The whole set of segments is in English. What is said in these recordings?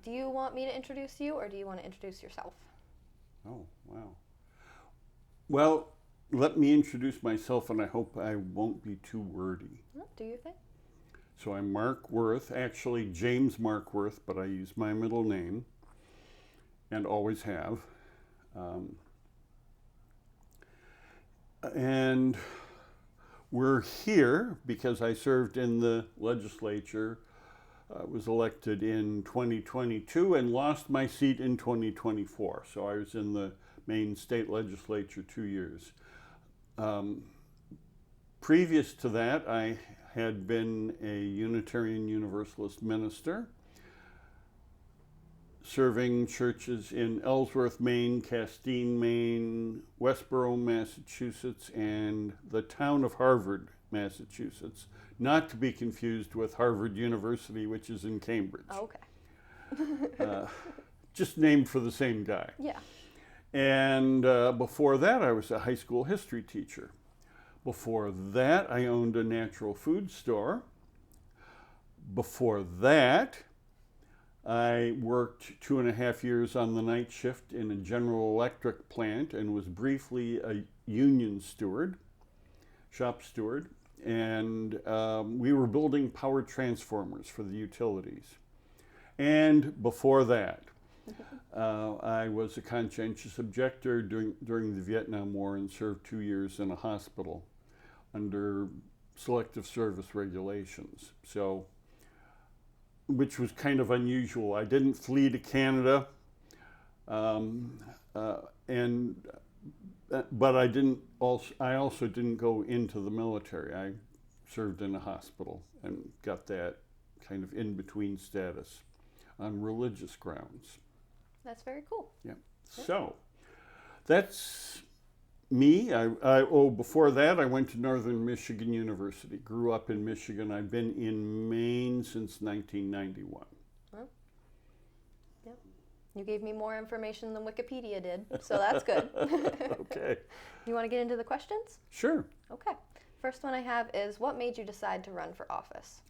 Do you want me to introduce you, or do you want to introduce yourself? Oh, wow. Well, let me introduce myself, and I hope I won't be too wordy. Do you think? So I'm Mark Worth, actually James Mark Worth, but I use my middle name and always have. Um, and we're here because I served in the legislature, was elected in 2022 and lost my seat in 2024. So I was in the Maine state legislature 2 years. Previous to that, I had been a Unitarian Universalist minister, serving churches in Ellsworth, Maine, Castine, Maine, Westboro, Massachusetts, and the town of Harvard, Massachusetts, not to be confused with Harvard University, which is in Cambridge. Oh, okay. Just named for the same guy. Yeah. And before that, I was a high school history teacher. Before that, I owned a natural food store. Before that, I worked 2.5 years on the night shift in a General Electric plant and was briefly a union steward, shop steward. And we were building power transformers for the utilities. And before that, I was a conscientious objector during the Vietnam War and served 2 years in a hospital under selective service regulations. So, which was kind of unusual. I didn't flee to Canada, but I also didn't go into the military. I served in a hospital and got that kind of in-between status on religious grounds. That's very cool. Yeah. So that's me. Before that, I went to Northern Michigan University. Grew up in Michigan. I've been in Maine since 1991. Well, yep. You gave me more information than Wikipedia did, so that's good. Okay. You want to get into the questions? Sure. Okay. First one I have is, what made you decide to run for office?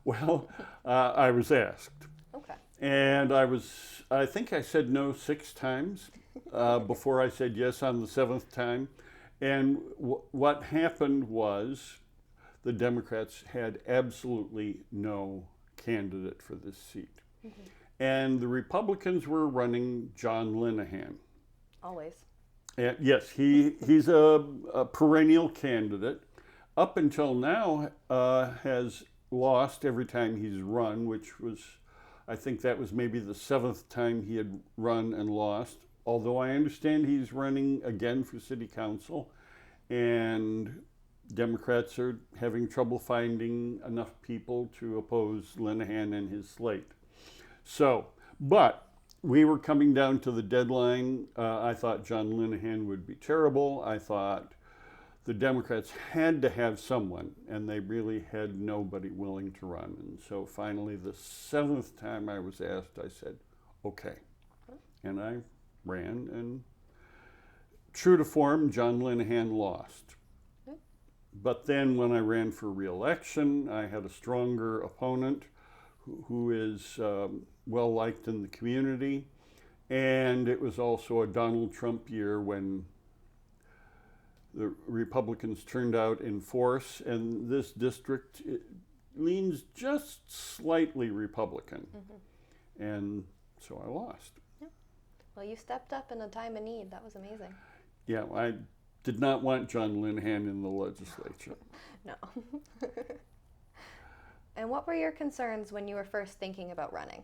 Well, I was asked. Okay. And I think I said no 6 times before I said yes on the 7th time. And what happened was the Democrats had absolutely no candidate for this seat. Mm-hmm. And the Republicans were running John Linehan. Always. And yes, he's a perennial candidate. Up until now, has lost every time he's run, which was, I think that was maybe the 7th time he had run and lost. Although I understand he's running again for city council, and Democrats are having trouble finding enough people to oppose Linehan and his slate. So, but we were coming down to the deadline. I thought John Linehan would be terrible. I thought the Democrats had to have someone, and they really had nobody willing to run. And so finally, the 7th time I was asked, I said, okay. And I ran, and true to form, John Linehan lost. But then when I ran for re-election, I had a stronger opponent who is well-liked in the community. And it was also a Donald Trump year when the Republicans turned out in force, and this district leans just slightly Republican. Mm-hmm. And so I lost. Yeah. Well, you stepped up in a time of need. That was amazing. Yeah, I did not want John Linehan in the legislature. No. And what were your concerns when you were first thinking about running?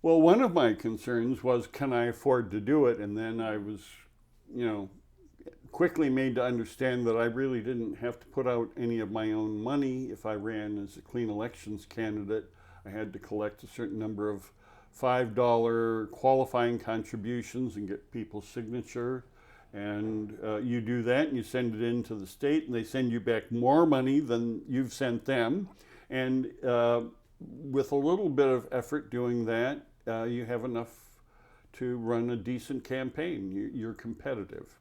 Well, one of my concerns was, can I afford to do it? And then I was, quickly made to understand that I really didn't have to put out any of my own money if I ran as a clean elections candidate. I had to collect a certain number of $5 qualifying contributions and get people's signature. And you do that and you send it in to the state, and they send you back more money than you've sent them. And with a little bit of effort doing that, you have enough to run a decent campaign. You're competitive.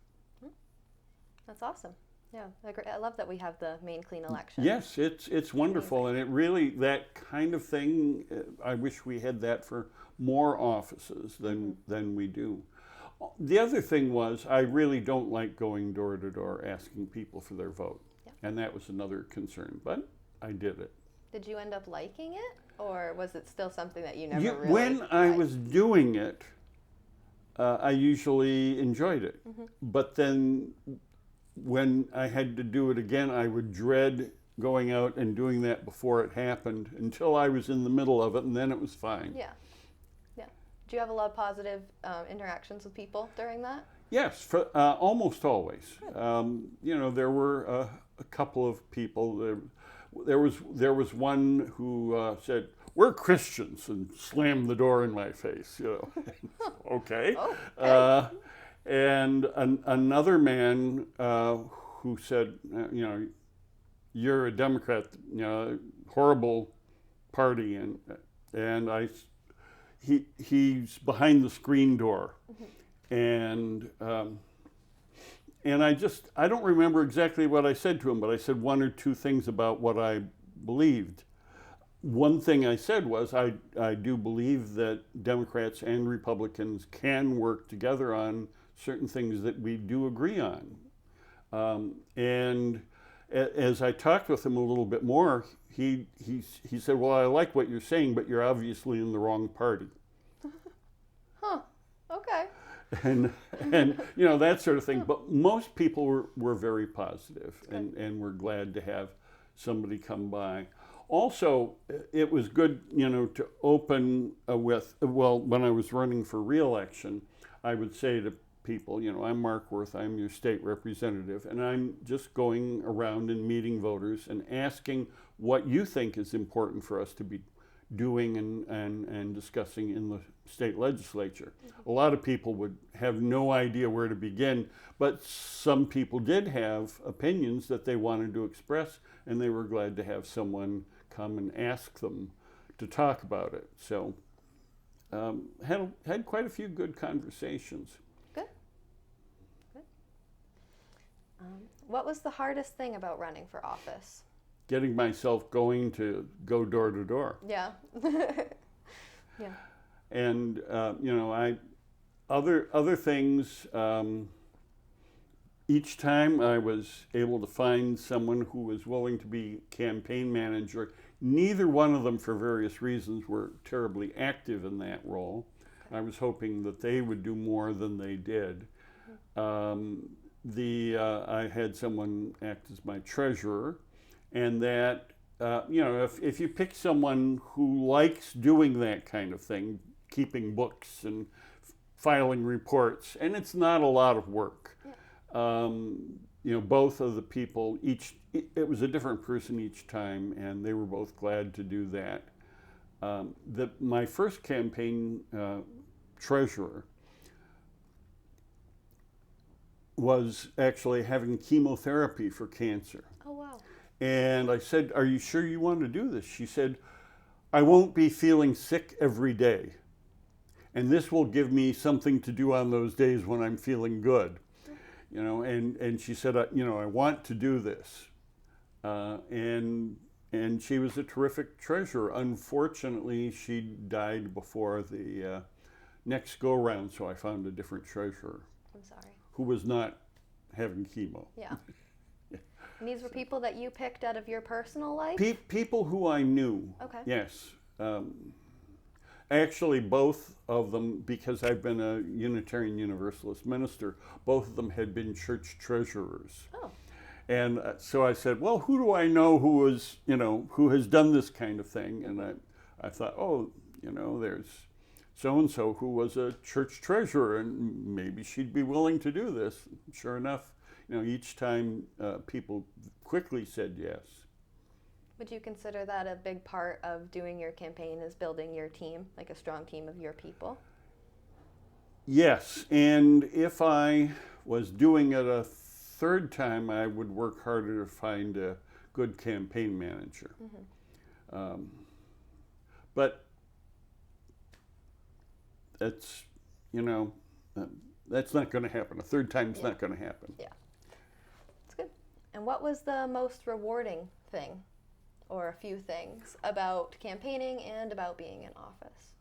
That's awesome. Yeah, I agree. I love that we have the main clean election. Yes, it's wonderful, and it really, that kind of thing, I wish we had that for more offices than we do. The other thing was, I really don't like going door to door asking people for their vote, Yeah. and that was another concern, but I did it. Did you end up liking it, or was it still something that you never really When I liked? was doing it, I usually enjoyed it, but then when I had to do it again, I would dread going out and doing that before it happened until I was in the middle of it, and then it was fine. Yeah, yeah. Do you have a lot of positive interactions with people during that? Yes, for, almost always. There were a couple of people. There was one who said, "We're Christians," and slammed the door in my face. Okay. Oh, okay. And another man who said, "You're a Democrat, horrible party," and he's behind the screen door, and I don't remember exactly what I said to him, but I said one or two things about what I believed. One thing I said was, I do believe that Democrats and Republicans can work together on certain things that we do agree on. And as I talked with him a little bit more, he said, "Well, I like what you're saying, but you're obviously in the wrong party." Huh. Okay. And that sort of thing. But most people were very positive, and were glad to have somebody come by. Also, it was good, to open with, well, when I was running for re-election, I would say to people, "I'm Mark Worth, I'm your state representative, and I'm just going around and meeting voters and asking what you think is important for us to be doing and discussing in the state legislature." A lot of people would have no idea where to begin, but some people did have opinions that they wanted to express, and they were glad to have someone come and ask them to talk about it. So had quite a few good conversations. Good. Good. What was the hardest thing about running for office? Getting myself going to go door to door. Yeah. Yeah. And other things. Each time I was able to find someone who was willing to be campaign manager. Neither one of them, for various reasons, were terribly active in that role. I was hoping that they would do more than they did. I had someone act as my treasurer, and that if you pick someone who likes doing that kind of thing, keeping books and filing reports, and it's not a lot of work. Yeah. Both of the people, it was a different person each time, and they were both glad to do that. My first campaign treasurer was actually having chemotherapy for cancer. Oh, wow. And I said, "Are you sure you want to do this?" She said, "I won't be feeling sick every day. And this will give me something to do on those days when I'm feeling good." And she said, "I want to do this." And she was a terrific treasurer. Unfortunately, she died before the next go-round, so I found a different treasurer I'm sorry. who was not having chemo. Yeah. And these were people that you picked out of your personal life? People who I knew. Okay. Yes. Actually, both of them, because I've been a Unitarian Universalist minister, both of them had been church treasurers. Oh. And so I said, "Well, who do I know who has done this kind of thing?" And I thought, there's so-and-so who was a church treasurer, and maybe she'd be willing to do this. Sure enough, each time people quickly said yes. Would you consider that a big part of doing your campaign is building your team, like a strong team of your people? Yes, and if I was doing it a third time, I would work harder to find a good campaign manager. But that's not going to happen. A third time's not going to happen. Yeah. That's good. And what was the most rewarding thing, or a few things, about campaigning and about being in office?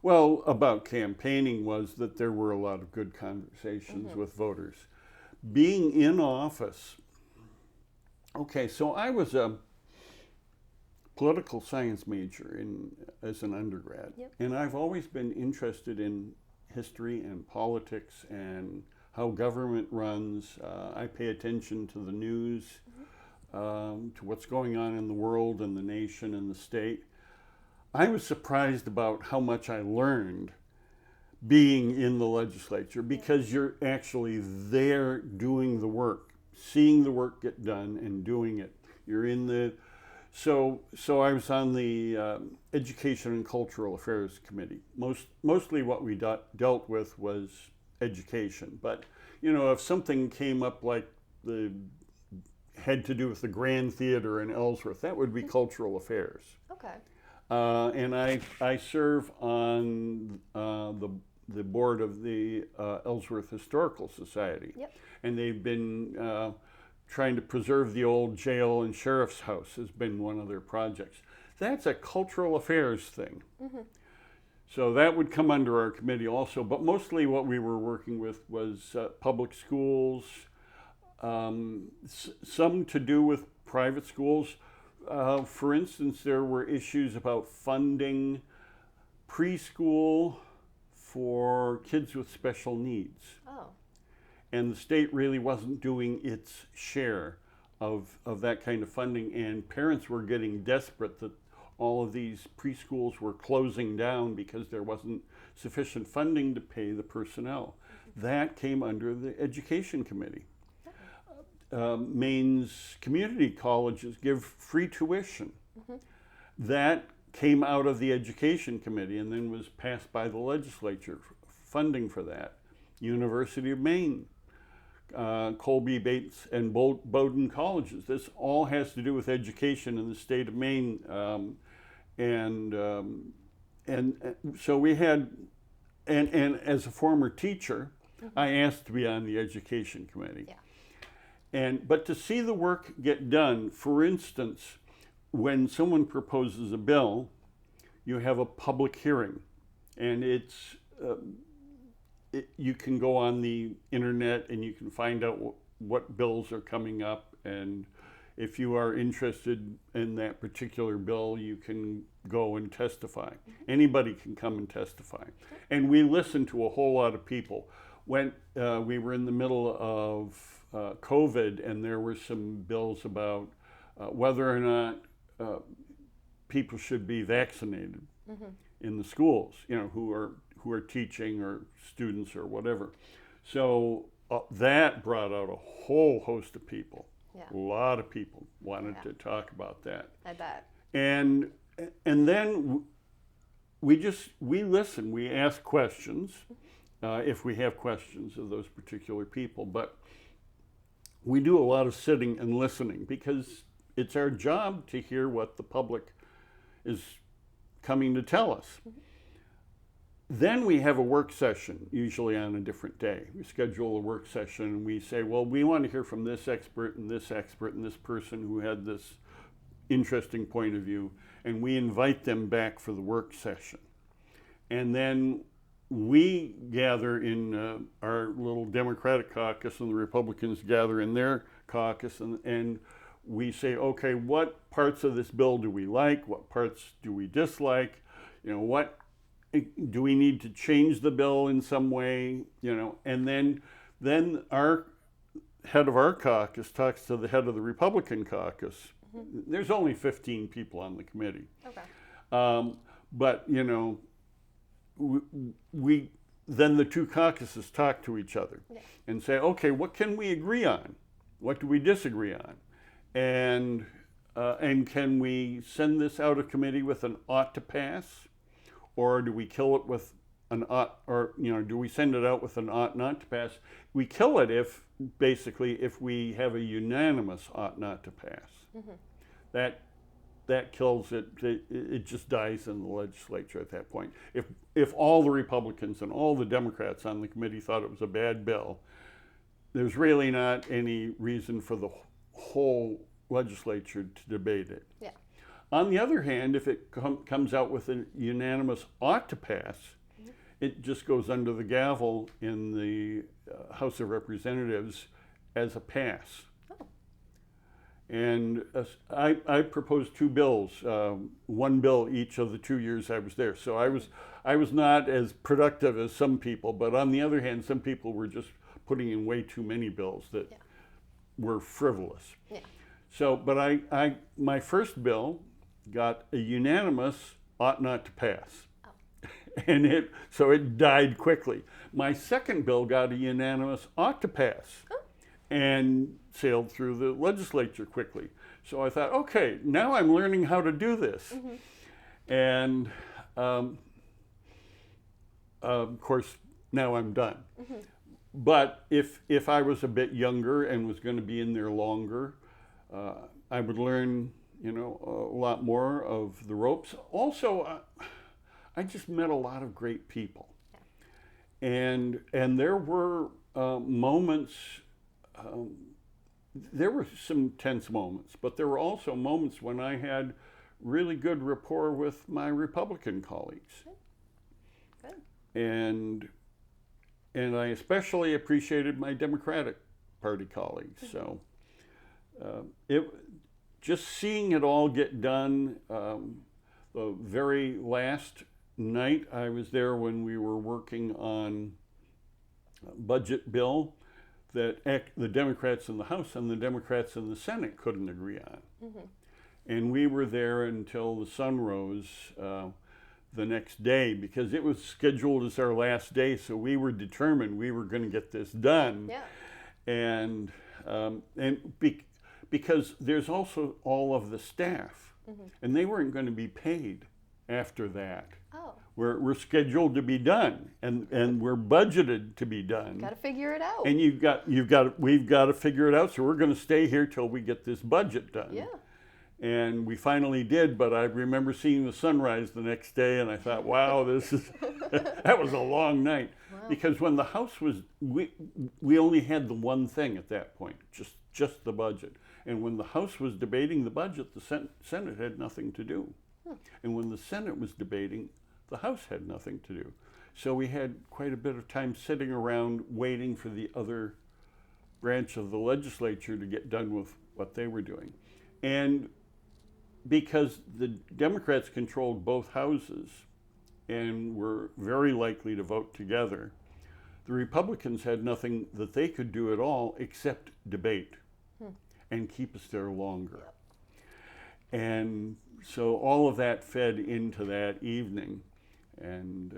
Well, about campaigning was that there were a lot of good conversations with voters. Being in office, okay, so I was a political science major as an undergrad, and I've always been interested in history and politics and how government runs. I pay attention to the news, to what's going on in the world and the nation and the state. I was surprised about how much I learned being in the legislature, because you're actually there doing the work, seeing the work get done and doing it. You're in the so I was on the Education and Cultural Affairs Committee. Mostly what we dealt with was education, but if something came up like had to do with the Grand Theater in Ellsworth, that would be cultural affairs. Okay. And I serve on the board of the Ellsworth Historical Society. And they've been trying to preserve the old jail and sheriff's house has been one of their projects. That's a cultural affairs thing. So that would come under our committee also, but mostly what we were working with was public schools, some to do with private schools. For instance, there were issues about funding preschool for kids with special needs. Oh. And the state really wasn't doing its share of that kind of funding, and parents were getting desperate that all of these preschools were closing down because there wasn't sufficient funding to pay the personnel. That came under the Education Committee. Maine's community colleges give free tuition. That came out of the Education Committee and then was passed by the legislature, funding for that. University of Maine, Colby, Bates, and Bowdoin colleges. This all has to do with education in the state of Maine. And so we had, and as a former teacher, I asked to be on the Education Committee. But to see the work get done, for instance, when someone proposes a bill, you have a public hearing, and you can go on the internet and you can find out what bills are coming up, and if you are interested in that particular bill, you can go and testify. Anybody can come and testify. And we listen to a whole lot of people. When we were in the middle of COVID, and there were some bills about whether or not people should be vaccinated in the schools, who are teaching or students or whatever. So that brought out a whole host of people. A lot of people wanted to talk about that. I bet. And then we listen. We ask questions if we have questions of those particular people. But we do a lot of sitting and listening because it's our job to hear what the public is coming to tell us. Then we have a work session, usually on a different day. We schedule a work session and we say, well, we want to hear from this expert and this person who had this interesting point of view, and we invite them back for the work session. And then we gather in our little Democratic caucus, and the Republicans gather in their caucus, and we say, okay, what parts of this bill do we like? What parts do we dislike? What do we need to change the bill in some way? And then our head of our caucus talks to the head of the Republican caucus. There's only 15 people on the committee. Okay. But we then the two caucuses talk to each other and say, okay, what can we agree on? What do we disagree on? And can we send this out of committee with an ought to pass? Or do we kill it with an ought, or do we send it out with an ought not to pass? We kill it if we have a unanimous ought not to pass. That kills it. It just dies in the legislature at that point. If all the Republicans and all the Democrats on the committee thought it was a bad bill, there's really not any reason for the whole legislature to debate it. Yeah. On the other hand, if it comes out with a unanimous ought to pass, it just goes under the gavel in the House of Representatives as a pass. Oh. And I proposed 2 bills, 1 bill each of the 2 years I was there. So I was not as productive as some people, but on the other hand, some people were just putting in way too many bills that were frivolous. Yeah. So, but my first bill got a unanimous ought not to pass. Oh. And so it died quickly. My second bill got a unanimous ought to pass. Oh. And sailed through the legislature quickly. So I thought, okay, now I'm learning how to do this. And of course, now I'm done. But if I was a bit younger and was going to be in there longer, I would learn, a lot more of the ropes. Also, I just met a lot of great people, and there were moments. There were some tense moments, but there were also moments when I had really good rapport with my Republican colleagues. Good. And I especially appreciated my Democratic Party colleagues. So just seeing it all get done. The very last night I was there when we were working on a budget bill that the Democrats in the House and the Democrats in the Senate couldn't agree on. And we were there until the sun rose the next day because it was scheduled as our last day, so we were determined we were going to get this done. Yeah. And because there's also all of the staff, and they weren't going to be paid after that. Oh. We're scheduled to be done, and we're budgeted to be done. Got to figure it out. And we've got to figure it out. So we're going to stay here till we get this budget done. Yeah. And we finally did. But I remember seeing the sunrise the next day, and I thought, wow, that was a long night. Wow. Because when the House was, we only had the one thing at that point, just the budget. And when the House was debating the budget, the Senate had nothing to do. And when the Senate was debating, the House had nothing to do. So we had quite a bit of time sitting around waiting for the other branch of the legislature to get done with what they were doing. And because the Democrats controlled both houses and were very likely to vote together, the Republicans had nothing that they could do at all except debate and keep us there longer. And so all of that fed into that evening and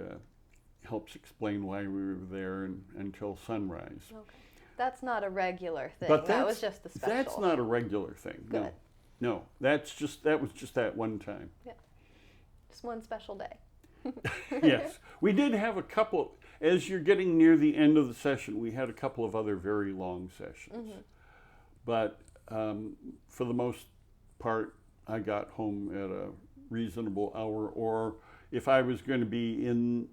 helps explain why we were there until sunrise. Okay. That's not a regular thing. But that was just the special. That's not a regular thing. Good. No, that was just that one time. Yeah. Just one special day. Yes. We did have a couple, as you're getting near the end of the session, we had a couple of other very long sessions. But for the most part, I got home at a reasonable hour, or if I was going to be in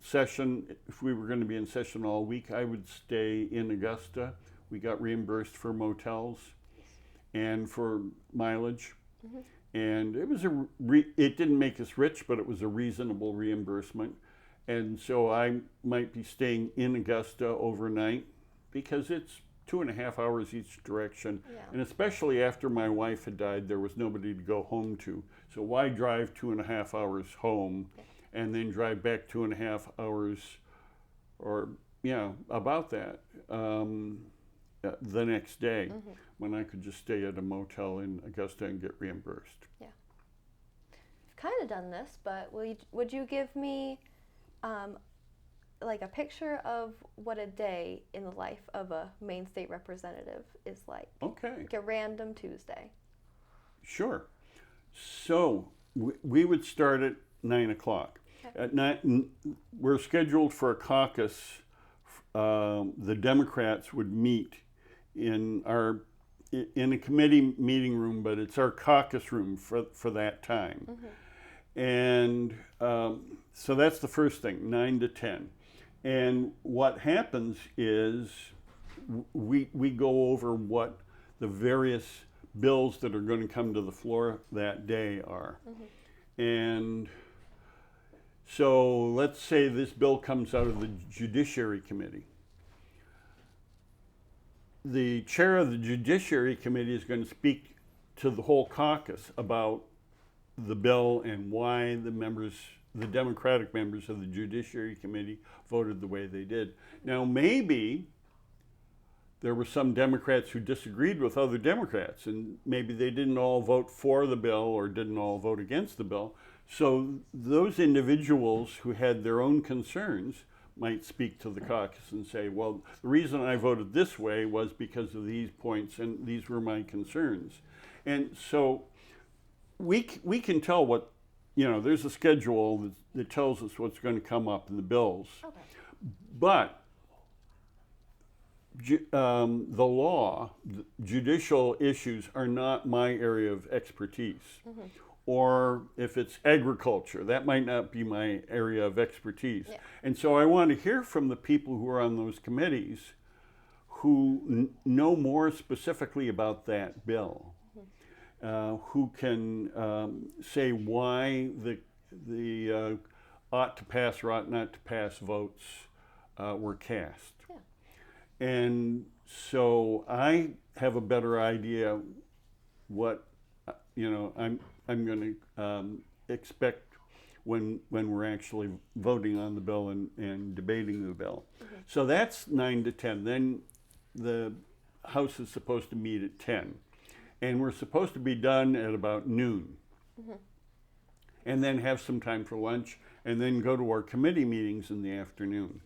session, if we were going to be in session all week, I would stay in Augusta. We got reimbursed for motels and for mileage. And it was it didn't make us rich, but it was a reasonable reimbursement. And so I might be staying in Augusta overnight because it's 2.5 hours each direction. Yeah. And especially after my wife had died, there was nobody to go home to. So why drive 2.5 hours home and then drive back 2.5 hours or, about that the next day when I could just stay at a motel in Augusta and get reimbursed. Yeah. I've kind of done this, but would you give me like a picture of what a day in the life of a Maine State Representative is like? Okay. Like a random Tuesday. Sure. So we would start at 9 o'clock. Okay. At 9, we're scheduled for a caucus. The Democrats would meet in a committee meeting room, but it's our caucus room for that time. And so that's the first thing, 9 to 10. And what happens is we go over what the various bills that are going to come to the floor that day are. And so let's say this bill comes out of the Judiciary Committee. The chair of the Judiciary Committee is going to speak to the whole caucus about the bill and why the Democratic members of the Judiciary Committee voted the way they did. Now, maybe there were some Democrats who disagreed with other Democrats, and maybe they didn't all vote for the bill or didn't all vote against the bill. So those individuals who had their own concerns might speak to the caucus and say, well, the reason I voted this way was because of these points, and these were my concerns. And so we can tell what, there's a schedule that tells us what's going to come up in the bills. Okay. But the law, judicial issues are not my area of expertise. Or if it's agriculture, that might not be my area of expertise. Yeah. And so I want to hear from the people who are on those committees who know more specifically about that bill, who can say why the ought to pass or ought not to pass votes were cast. Yeah. And so I have a better idea what I'm going to expect when we're actually voting on the bill and debating the bill. So that's 9 to 10. Then the House is supposed to meet at 10. And we're supposed to be done at about noon. And then have some time for lunch and then go to our committee meetings in the afternoon.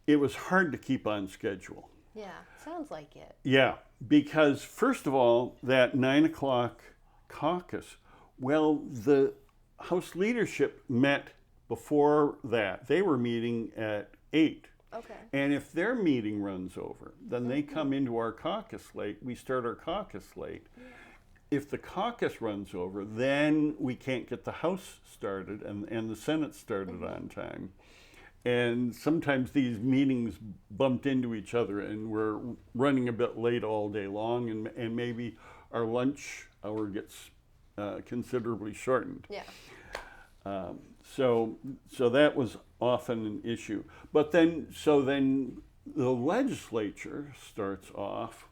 It was hard to keep on schedule. Yeah, sounds like it. Yeah, because first of all, that 9 o'clock caucus, well, the House leadership met before that. They were meeting at 8. Okay. And if their meeting runs over, then they come into our caucus late. We start our caucus late. Yeah. If the caucus runs over, then we can't get the House started and the Senate started on time. And sometimes these meetings bumped into each other and we're running a bit late all day long, and maybe our lunch hour gets considerably shortened. Yeah. So that was often an issue. But then the legislature starts off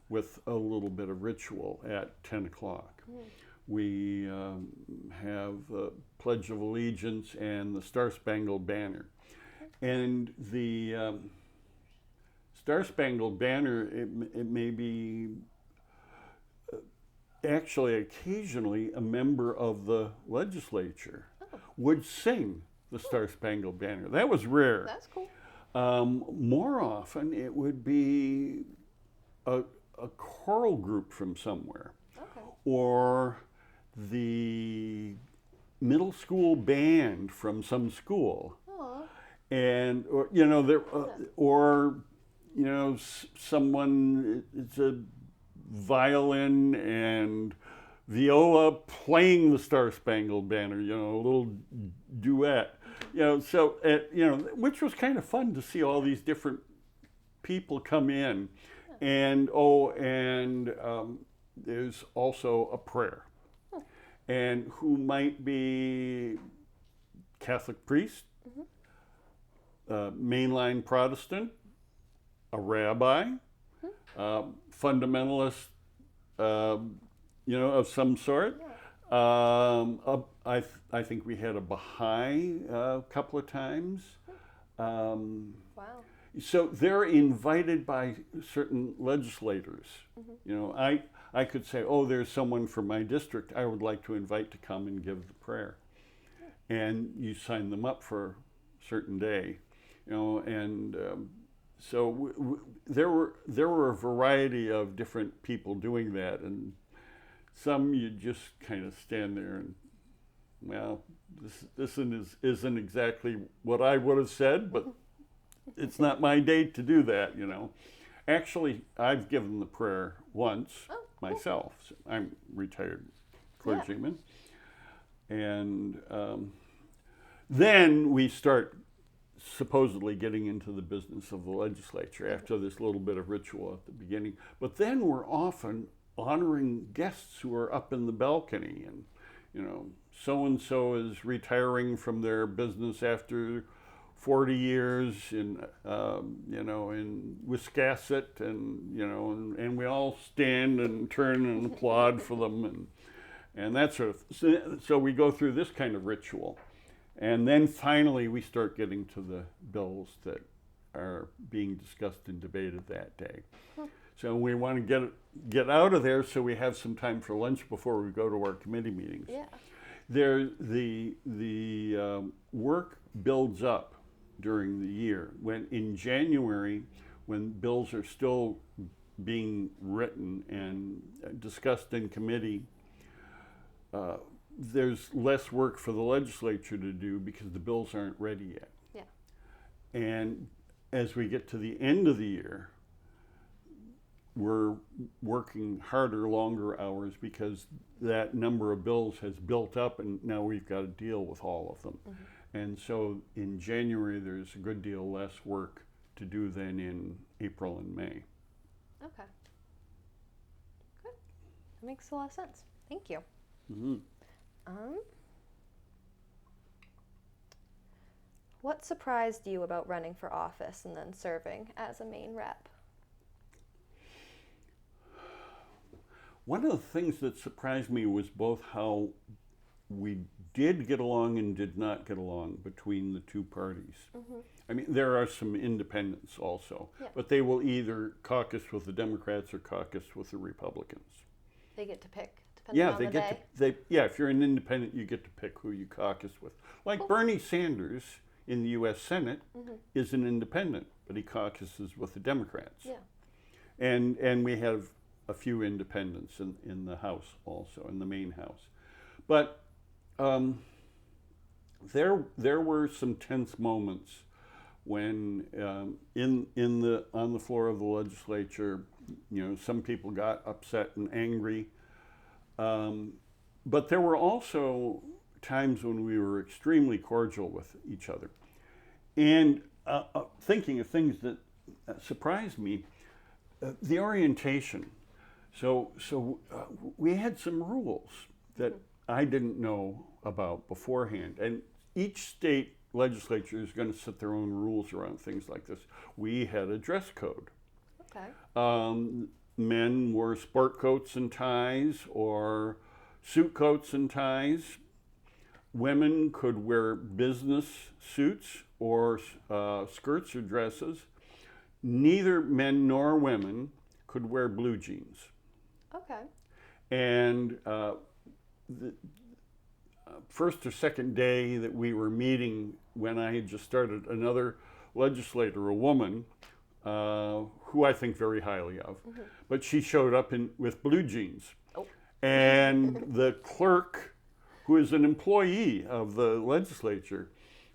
with a little bit of ritual at 10 o'clock. We have the Pledge of Allegiance and the Star-Spangled Banner. And the Star-Spangled Banner, it may be actually occasionally a member of the legislature would sing the Star-Spangled Banner. That was rare. That's cool. More often it would be a choral group from somewhere. Okay. Or the middle school band from some school. Aww. And someone, it's a violin and viola playing the Star-Spangled Banner, a little duet, which was kind of fun to see all these different people come in. And there's also a prayer, and who might be Catholic priest, mainline Protestant, a rabbi, fundamentalist, of some sort. Yeah. I think we had a Baha'i a couple of times. Wow. So they're invited by certain legislators. I could say, oh, there's someone from my district I would like to invite to come and give the prayer. And you sign them up for a certain day, so there were a variety of different people doing that, and some you just kind of stand there and, well, this isn't exactly what I would have said, but it's not my day to do that, Actually, I've given the prayer once myself. So I'm retired clergyman. Yeah. And then we start supposedly getting into the business of the legislature after this little bit of ritual at the beginning. But then we're often honoring guests who are up in the balcony, and so and so is retiring from their business after 40 years in in Wiscasset, and we all stand and turn and applaud for them, and that sort of. So we go through this kind of ritual. And then finally, we start getting to the bills that are being discussed and debated that day. So we want to get out of there so we have some time for lunch before we go to our committee meetings. Yeah. The work builds up during the year. When in January, when bills are still being written and discussed in committee, there's less work for the legislature to do because the bills aren't ready yet. Yeah. And as we get to the end of the year, we're working harder, longer hours because that number of bills has built up, and now we've got to deal with all of them. Mm-hmm. And so in January, there's a good deal less work to do than in April and May. Okay. Good. That makes a lot of sense. Thank you. Mm-hmm. What surprised you about running for office and then serving as a Maine rep? One of the things that surprised me was both how we did get along and did not get along between the two parties. Mm-hmm. I mean, there are some independents also, yeah, but they will either caucus with the Democrats or caucus with the Republicans. They get to pick. Yeah, they get to. If you're an independent, you get to pick who you caucus with. Like cool. Bernie Sanders in the U.S. Senate mm-hmm. is an independent, but he caucuses with the Democrats. Yeah, and we have a few independents in the House also, in the main House, but there were some tense moments when on the floor of the legislature, some people got upset and angry. But there were also times when we were extremely cordial with each other. And thinking of things that surprised me, the orientation. So we had some rules that I didn't know about beforehand. And each state legislature is going to set their own rules around things like this. We had a dress code. Okay. Men wore sport coats and ties or suit coats and ties. Women could wear business suits or skirts or dresses. Neither men nor women could wear blue jeans. Okay. And the first or second day that we were meeting, when I had just started, another legislator, a woman, who I think very highly of, mm-hmm. but she showed up with blue jeans. Oh. And the clerk, who is an employee of the legislature,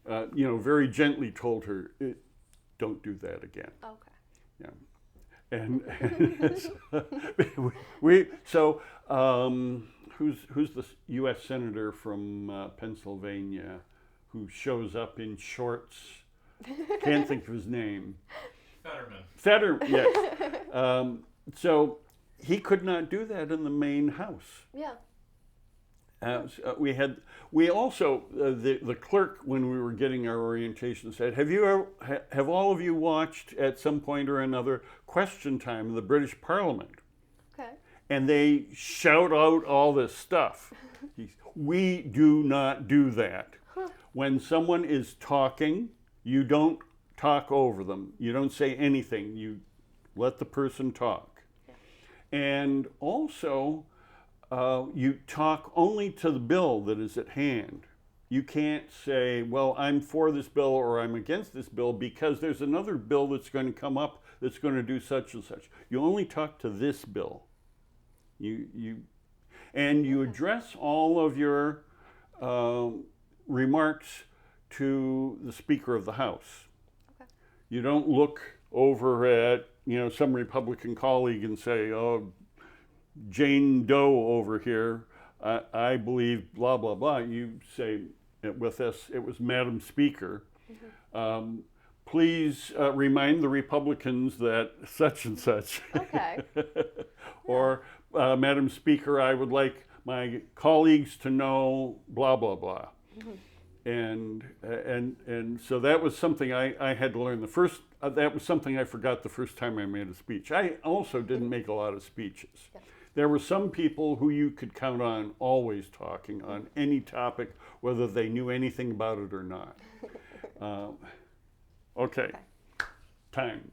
very gently told her, "Don't do that again." Okay. Yeah. And who's the U.S. senator from Pennsylvania who shows up in shorts? Can't think of his name. Fetterman, yes. So he could not do that in the main House. Yeah. We also the clerk, when we were getting our orientation, said, "Have all of you watched at some point or another Question Time in the British Parliament?" Okay. And they shout out all this stuff. We do not do that. Huh. When someone is talking, you don't talk over them. You don't say anything. You let the person talk. Yeah. And also, you talk only to the bill that is at hand. You can't say, well, I'm for this bill or I'm against this bill because there's another bill that's going to come up that's going to do such and such. You only talk to this bill. You address all of your remarks to the Speaker of the House. Okay. You don't look over at some Republican colleague and say, "Oh, Jane Doe over here, I believe blah blah blah." You say, with us, it was Madam Speaker, Please remind the Republicans that such and such. Okay. Or, Madam Speaker, I would like my colleagues to know blah, blah, blah. And so that was something I had to learn. That was something I forgot the first time I made a speech. I also didn't make a lot of speeches. Yeah. There were some people who you could count on always talking on any topic, whether they knew anything about it or not. Okay. Time.